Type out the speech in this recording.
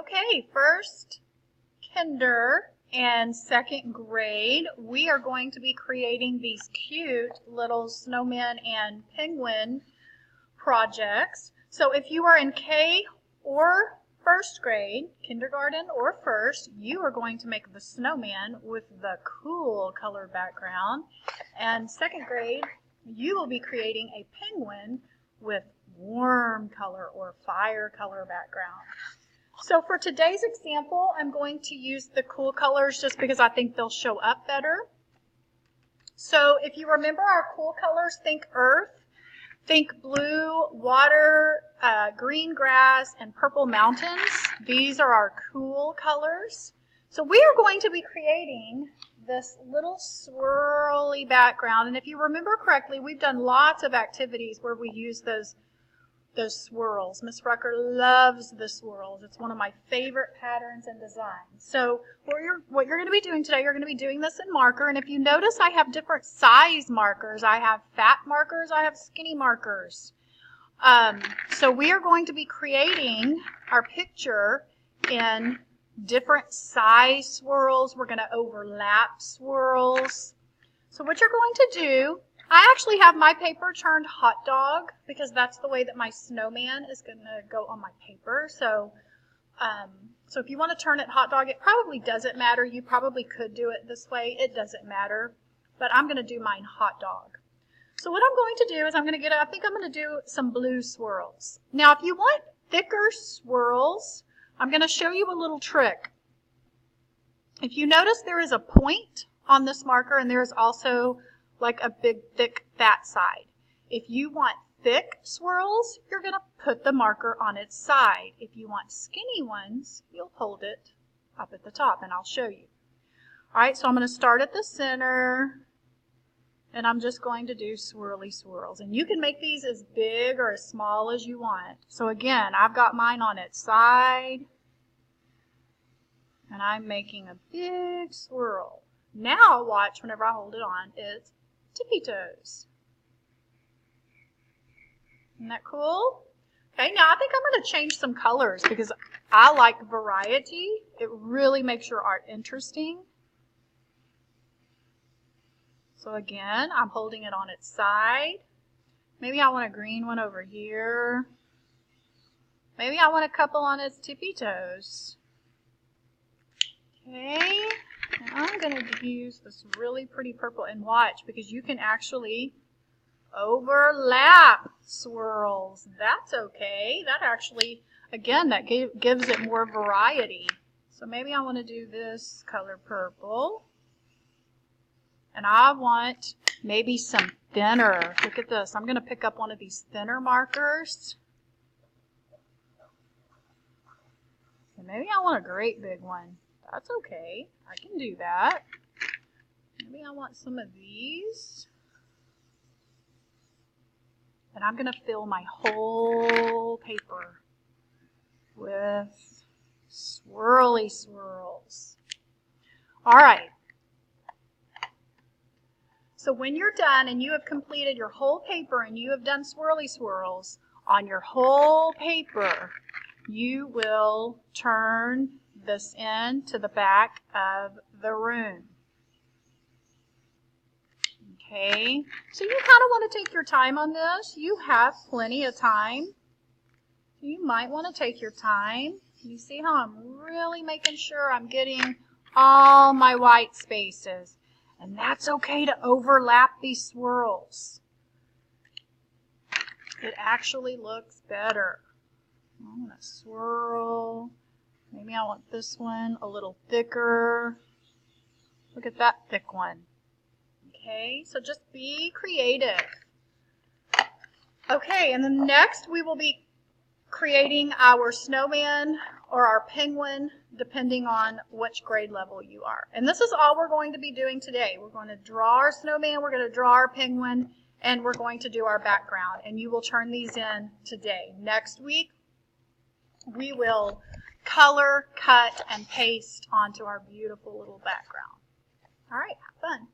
Okay, first kinder and second grade, we are going to be creating these cute little snowman and penguin projects. So if you are in K or first grade, kindergarten or first, you are going to make the snowman with the cool color background. And second grade, you will be creating a penguin with warm color or fire color background. So for today's example, I'm going to use the cool colors just because I think they'll show up better. So if you remember our cool colors, think earth, think blue, water, green grass, and purple mountains. These are our cool colors. So we are going to be creating this little swirly background. And if you remember correctly, we've done lots of activities where we use those swirls. Miss Rucker loves the swirls. It's one of my favorite patterns and designs. So what you're going to be doing today, you're going to be doing this in marker. And if you notice, I have different size markers. I have fat markers. I have skinny markers. So we are going to be creating our picture in different size swirls. We're going to overlap swirls. So what you're going to do, I actually have my paper turned hot dog because that's the way that my snowman is going to go on my paper. So if you want to turn it hot dog, it probably doesn't matter. You probably could do it this way. It doesn't matter. But I'm going to do mine hot dog. So what I'm going to do is I think I'm going to do some blue swirls. Now, if you want thicker swirls, I'm going to show you a little trick. If you notice, there is a point on this marker, and there is also like a big, thick, fat side. If you want thick swirls, you're going to put the marker on its side. If you want skinny ones, you'll hold it up at the top, and I'll show you. All right, so I'm going to start at the center, and I'm just going to do swirly swirls. And you can make these as big or as small as you want. So again, I've got mine on its side, and I'm making a big swirl. Now watch whenever I hold it on, it's tippy toes. Isn't that cool? Okay, now I think I'm going to change some colors because I like variety. It really makes your art interesting. So again, I'm holding it on its side. Maybe I want a green one over here. Maybe I want a couple on its tippy toes. Okay. And I'm going to use this really pretty purple, and watch, because you can actually overlap swirls. That's okay. That actually, again, that gives it more variety. So maybe I want to do this color purple. And I want maybe some thinner. Look at this. I'm going to pick up one of these thinner markers. And maybe I want a great big one. That's okay. I can do that. Maybe I want some of these. And I'm going to fill my whole paper with swirly swirls. All right. So when you're done and you have completed your whole paper and you have done swirly swirls on your whole paper, you will turn this in to the back of the room. Okay, so you kind of want to take your time on this. You have plenty of time. You might want to take your time. You see how I'm really making sure I'm getting all my white spaces. And that's okay to overlap these swirls. It actually looks better. I'm going to swirl. Maybe I want this one a little thicker. Look at that thick one. Okay, so just be creative. Okay, and then next we will be creating our snowman or our penguin, depending on which grade level you are. And this is all we're going to be doing today. We're going to draw our snowman, we're going to draw our penguin, and we're going to do our background. And you will turn these in today. Next week, we will color, cut, and paste onto our beautiful little background. All right, have fun.